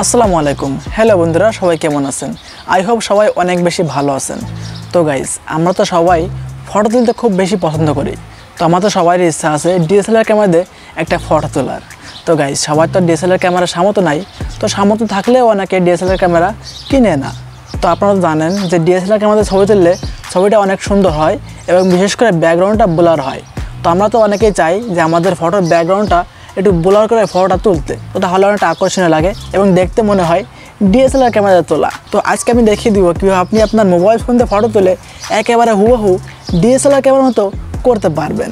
আসসালামু আলাইকুম। হ্যালো বন্ধুরা, সবাই কেমন আছেন? আই হোপ সবাই অনেক বেশি ভালো আছেন। তো গাইজ, আমরা তো সবাই ফটো তুলতে খুব বেশি পছন্দ করি। তো আমার তো সবারই ইচ্ছা আছে ডিএসএলআর ক্যামেরা দিয়ে একটা ফটো তোলার। তো গাইজ, সবার তো ডিএসএলআর ক্যামেরা সামর্থ্য নাই। তো সামর্থ্য থাকলেও অনেকে ডিএসএলআর ক্যামেরা কিনে না। তো আপনারা তো জানেন যে ডিএসএলআর ক্যামেরাতে ছবি তুললে ছবিটা অনেক সুন্দর হয় এবং বিশেষ করে ব্যাকগ্রাউন্ডটা ব্লার হয়। তো আমরা তো অনেকেই চাই যে আমাদের ফটোর ব্যাকগ্রাউন্ডটা একটু ব্লার করে ফটোটা তুলতে, তো তাহলে অনেকটা আকর্ষণীয় লাগে এবং দেখতে মনে হয় ডিএসএলআর ক্যামেরাতে তোলা। তো আজকে আমি দেখিয়ে দিব কীভাবে আপনি আপনার মোবাইল ফোন দিয়ে ফটো তুলে একেবারে হুবহু ডিএসএলআর ক্যামেরার মতো করতে পারবেন।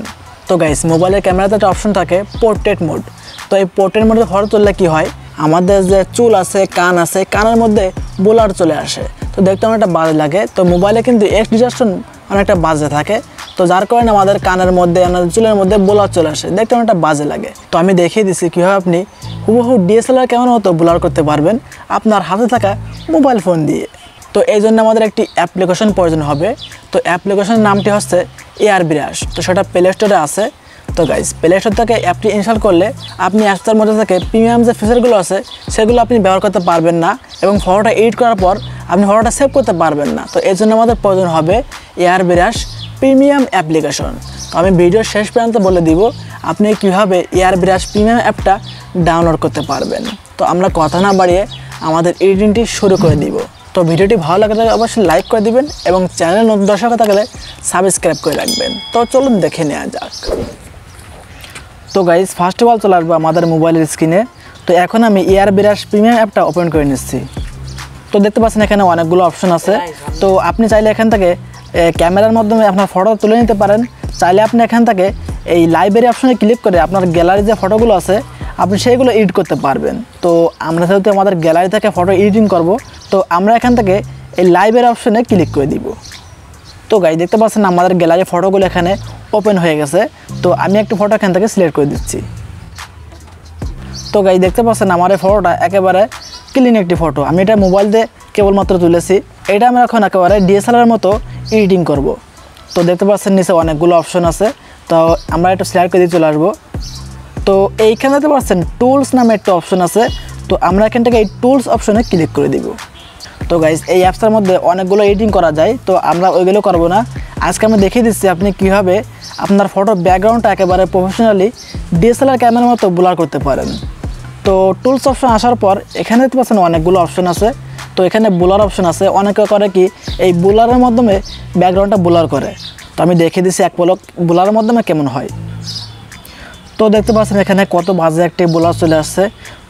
তো গাইস, মোবাইলের ক্যামেরাতে একটা অপশন থাকে পোর্ট্রেট মোড। তো এই পোর্ট্রেট মোডে ফটো তুললে কী হয়, আমাদের যে চুল আছে, কান আছে, কানের মধ্যে ব্লার চলে আসে। তো দেখতে অনেকটা বাজে লাগে। তো মোবাইলে কিন্তু এক্স-ডিটেকশন অনেকটা বাজে থাকে। তো যার কারণে আমাদের কানের মধ্যে, আমাদের চুলের মধ্যে ব্লার চলে আসে, দেখতে অনেকটা বাজে লাগে। তো আমি দেখিয়ে দিচ্ছি কীভাবে আপনি হুবহু ডিএসএলআর ক্যামেরার মতো ব্লার করতে পারবেন আপনার হাতে থাকা মোবাইল ফোন দিয়ে। তো এই জন্য আমাদের একটি অ্যাপ্লিকেশন প্রয়োজন হবে। তো অ্যাপ্লিকেশনের নামটি হচ্ছে এয়ারব্রাশ। তো সেটা প্লে স্টোরে আছে। তো গাইজ, প্লে স্টোর থেকে অ্যাপটি ইনস্টল করলে আপনি অ্যাপটার মধ্যে থেকে প্রিমিয়াম যে ফিচারগুলো আছে সেগুলো আপনি ব্যবহার করতে পারবেন না এবং ফটোটা এডিট করার পর আপনি ফটোটা সেভ করতে পারবেন না। তো এই জন্য আমাদের প্রয়োজন হবে এয়ারব্রাশ প্রিমিয়াম অ্যাপ্লিকেশন। তো আমি ভিডিওর শেষ পর্যন্ত বলে দিব আপনি কীভাবে এয়ারব্রাশ প্রিমিয়াম অ্যাপটা ডাউনলোড করতে পারবেন। তো আমরা কথা না বাড়িয়ে আমাদের এডিটিংটি শুরু করে দিব। তো ভিডিওটি ভালো লাগলে অবশ্যই লাইক করে দিবেন এবং চ্যানেল নতুন দর্শক থাকলে সাবস্ক্রাইব করে রাখবেন। তো চলুন দেখে নেওয়া যাক। তো গাইজ, ফার্স্ট অফ অল চলে আসবো আমাদের মোবাইলের স্ক্রিনে। তো এখন আমি এয়ারব্রাশ প্রিমিয়াম অ্যাপটা ওপেন করে নিচ্ছি। তো দেখতে পাচ্ছেন এখানে অনেকগুলো অপশন আছে। তো আপনি চাইলে এখান থেকে ক্যামেরার মাধ্যমে আপনার ফটো তুলে নিতে পারেন। চাইলে আপনি এখান থেকে এই লাইব্রেরি অপশনে ক্লিক করে আপনার গ্যালারি যে ফটোগুলো আছে আপনি সেইগুলো এডিট করতে পারবেন। তো আমরা যেহেতু আমাদের গ্যালারি থেকে ফটো এডিটিং করব, তো আমরা এখান থেকে এই লাইব্রেরি অপশনে ক্লিক করে দিব। তো গাইজ, দেখতে পাচ্ছেন আমাদের গ্যালারি ফটোগুলো এখানে ওপেন হয়ে গেছে। তো আমি একটু ফটো এখান থেকে সিলেক্ট করে দিচ্ছি। তো গাইজ, দেখতে পাচ্ছেন আমার এই ফটোটা একেবারে ক্লিন একটি ফটো। আমি এটা মোবাইল দিয়ে কেবলমাত্র তুলেছি। এটা আমি এখন একেবারে ডিএসএলআর মতো এডিটিং করব। তো দেখতে পাচ্ছেন নিচে অনেকগুলো অপশন আছে। তো আমরা একটু সিলেক্ট করে দিয়ে চলে আসবো। তো এইখানে দেখতে পাচ্ছেন টুলস নামে একটা অপশন আছে। তো আমরা এখান থেকে এই টুলস অপশনে ক্লিক করে দিব। তো গাইজ, এই অ্যাপসটার মধ্যে অনেকগুলো এডিটিং করা যায়। তো আমরা ওইগুলো করবো না। আজকে আমি দেখিয়ে দিচ্ছি আপনি কীভাবে আপনার ফটোর ব্যাকগ্রাউন্ডটা একেবারে প্রফেশনালি ডিএসএলআর ক্যামেরার মতো ব্লার করতে পারেন। তো টুলস অপশন আসার পর এখানে দেখতে পাচ্ছেন অনেকগুলো অপশন আছে। তো এখানে ব্লার অপশন আছে। অনেকে করে কি এই ব্লারের মাধ্যমে ব্যাকগ্রাউন্ডটা ব্লার করে। তো আমি দেখিয়ে দিচ্ছি এক পলক ব্লারের মাধ্যমে কেমন হয়। তো দেখতে পাচ্ছেন এখানে কত বাজে একটি ব্লার চলে আসছে।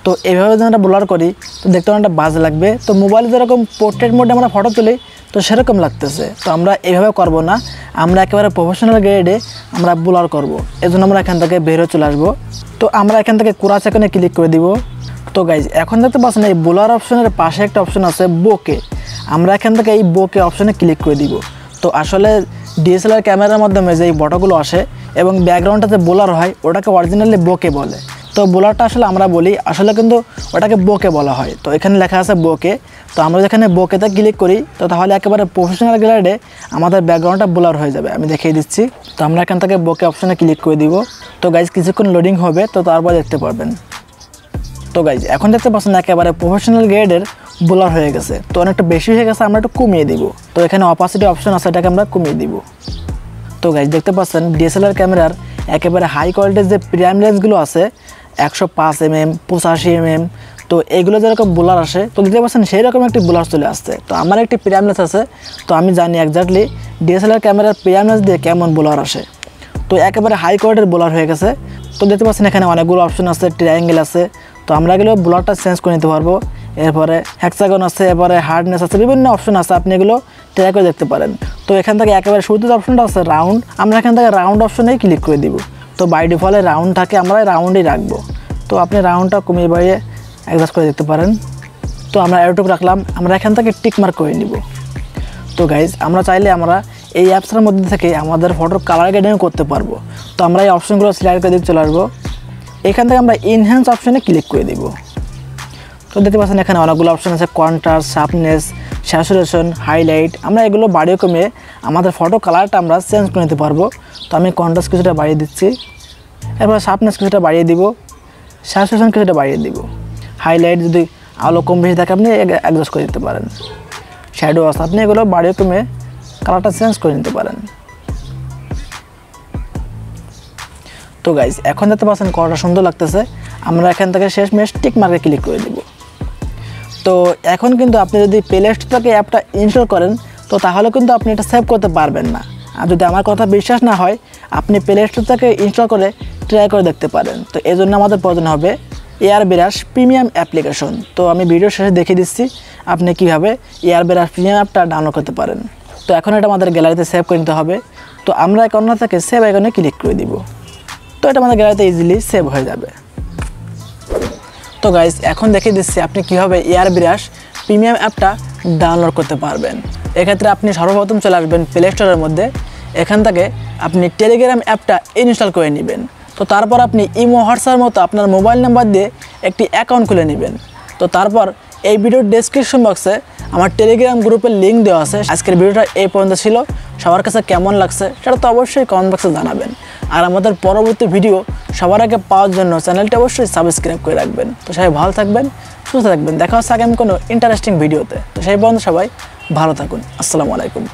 তো এইভাবে যদি আমরা ব্লার করি তো দেখতে অনেকটা বাজে লাগবে। তো মোবাইলে যেরকম পোর্ট্রেট মোডে আমরা ফটো তুলি তো সেরকম লাগতেছে। তো আমরা এইভাবে করব না, আমরা একেবারে প্রফেশনাল গ্রেডে আমরা ব্লার করব। এজন্য আমরা এখান থেকে বের হয়ে চলে আসবো। তো আমরা এখান থেকে ক্রস আইকনে ক্লিক করে দিব। তো গাইজ, এখন দেখতে পাচ্ছেন এই ব্লার অপশনের পাশে একটা অপশন আছে বোকে। আমরা এখান থেকে এই বোকে অপশনে ক্লিক করে দিব। তো আসলে ডিএসএলআর ক্যামেরার মাধ্যমে যে এই ফটোগুলো আসে এবং ব্যাকগ্রাউন্ডটাতে ব্লার হয় ওটাকে অরিজিনালি বোকে বলে। তো ব্লারটা আসলে আমরা বলি, আসলে কিন্তু ওটাকে বোকে বলা হয়। তো এখানে লেখা আছে বোকে। তো আমরা যেখানে বোকেতে ক্লিক করি তো তাহলে একেবারে প্রফেশনাল গ্রেডে আমাদের ব্যাকগ্রাউন্ডটা ব্লার হয়ে যাবে। আমি দেখিয়ে দিচ্ছি। তো আমরা এখান থেকে বোকে অপশনে ক্লিক করে দিব। তো গাইজ, কিছুক্ষণ লোডিং হবে, তো তারপর দেখতে পারবেন। তো গাইজ, এখন দেখতে পাচ্ছেন একেবারে প্রফেশনাল গ্রেডের ব্লার হয়ে গেছে। তো অনেকটা বেশি হয়ে গেছে, আমরা একটু কমিয়ে দিব। তো এখানে অপাসিটি অপশন আছে, এটাকে আমরা কমিয়ে দিব। তো গাইজ, দেখতে পাচ্ছেন ডিএসএলআর ক্যামেরার একেবারে হাই কোয়ালিটির যে প্রাইম লেন্সগুলো আছে 105 mm, 85 mm, তো এগুলো যেরকম ব্লার আসে তো দেখতে পাচ্ছেন সেই রকম একটি ব্লার চলে আসছে। তো আমার একটি প্রাইম লেন্স আছে। তো আমি জানি এক্স্যাক্টলি ডিএসএলআর ক্যামেরার প্রাইম লেন্স দিয়ে কেমন ব্লার আসে। তো একেবারে হাই কোয়ালিটির ব্লার হয়ে গেছে। তো দেখতে পাচ্ছেন এখানে অনেকগুলো অপশন আছে, ট্রায়াঙ্গেল আছে। তো আমরা এগুলো ব্লারটা চেঞ্জ করে নিতে পারবো। এরপরে হেক্সাগন আছে, এরপরে হার্ডনেস আছে, বিভিন্ন অপশন আছে, আপনি এগুলো ট্রাই করে দেখতে পারেন। তো এখান থেকে একেবারে শুরুতে যে অপশনটা আছে রাউন্ড, আমরা এখান থেকে রাউন্ড অপশনেই ক্লিক করে দিব। তো বাই ডিফল্টে রাউন্ড থাকে, আমরা রাউন্ডই রাখবো। তো আপনি রাউন্ডটা কমিয়ে বাড়িয়ে অ্যাডজাস্ট করে দেখতে পারেন। তো আমরা এতটুকু রাখলাম, আমরা এখান থেকে টিক মার্ক করে নিব। তো গাইজ, আমরা চাইলে আমরা এই অ্যাপসের মধ্যে থেকে আমাদের ফটোর কালার গ্রেডিং করতে পারবো। তো আমরা এই অপশনগুলো সিলেক্ট করে দিয়ে চলে আসবো। এখান থেকে আমরা এনহ্যান্স অপশনে ক্লিক করে দিব। তো দেখতে পাচ্ছেন এখানে অনেকগুলো অপশন আছে, কন্ট্রাস্ট, শার্পনেস, স্যাচুরেশন, হাইলাইট। আমরা এগুলো বাড়িয়ে কমিয়ে আমাদের ফটো কালারটা আমরা চেঞ্জ করে নিতে পারবো। তো আমি কন্ট্রাস্ট কিছুটা বাড়িয়ে দিচ্ছি, এরপর শার্পনেস কিছুটা বাড়িয়ে দিব, স্যাচুরেশন কিছুটা বাড়িয়ে দিব, হাইলাইট যদি আলো কম বেশি থাকে আপনি অ্যাডজাস্ট করে দিতে পারেন। শ্যাডো আছে, আপনি এগুলো বাড়িয়ে কমে কালারটা চেঞ্জ করে নিতে পারেন। তো গাইজ এখন দেখতে পাচ্ছেন কলটা সুন্দর লাগতেছে। আমরা এখান থেকে শেষমেশ টিক মার্কে ক্লিক করে দেব। তো এখন কিন্তু আপনি যদি প্লে স্টোর থেকে অ্যাপটা ইনস্টল করেন তো তাহলে কিন্তু আপনি এটা সেভ করতে পারবেন না। আর যদি আমার কথা বিশ্বাস না হয় আপনি প্লে স্টোর থেকে ইনস্টল করে ট্রাই করে দেখতে পারেন। তো এই জন্য আমাদের প্রয়োজন হবে এয়ার ব্রাশ প্রিমিয়াম অ্যাপ্লিকেশন। তো আমি ভিডিও শেষে দেখিয়ে দিচ্ছি আপনি কীভাবে এয়ার ব্রাশ প্রিমিয়াম অ্যাপটা ডাউনলোড করতে পারেন। তো এখন এটা আমাদের গ্যালারিতে সেভ করে নিতে হবে। তো আমরা কর্নার থেকে সেভ আইকনে ক্লিক করে দিব। তো এটা আমাদের গ্যালারিতে ইজিলি সেভ হয়ে যাবে। তো গাইজ এখন দেখিয়ে দিচ্ছি আপনি কীভাবে এয়ার ব্রাশ প্রিমিয়াম অ্যাপটা ডাউনলোড করতে পারবেন। এক্ষেত্রে আপনি সর্বপ্রথম চলে আসবেন প্লে স্টোরের মধ্যে। এখান থেকে আপনি টেলিগ্রাম অ্যাপটা ইনস্টল করে নেবেন। তো তারপর আপনি ইমো হোয়াটসঅ্যাপের মতো আপনার মোবাইল নাম্বার দিয়ে একটি অ্যাকাউন্ট খুলে নেবেন। তো তারপর এই ভিডিওর ডেসক্রিপশন বক্সে আমার টেলিগ্রাম গ্রুপের লিঙ্ক দেওয়া আছে। আজকের ভিডিওটা এই পর্যন্ত ছিল। সবার কাছে কেমন লাগছে সেটা তো অবশ্যই কমেন্ট বক্সে জানাবেন। আর আমাদের পরবর্তী ভিডিও সবার আগে পাওয়ার জন্য চ্যানেলটি অবশ্যই সাবস্ক্রাইব করে রাখবেন। তো সবাই ভালো থাকবেন, সুস্থ থাকবেন। দেখা হচ্ছে আগামী কোনো ইন্টারেস্টিং ভিডিওতে। তো সেই পর্যন্ত সবাই ভালো থাকুন। আসসালামু আলাইকুম।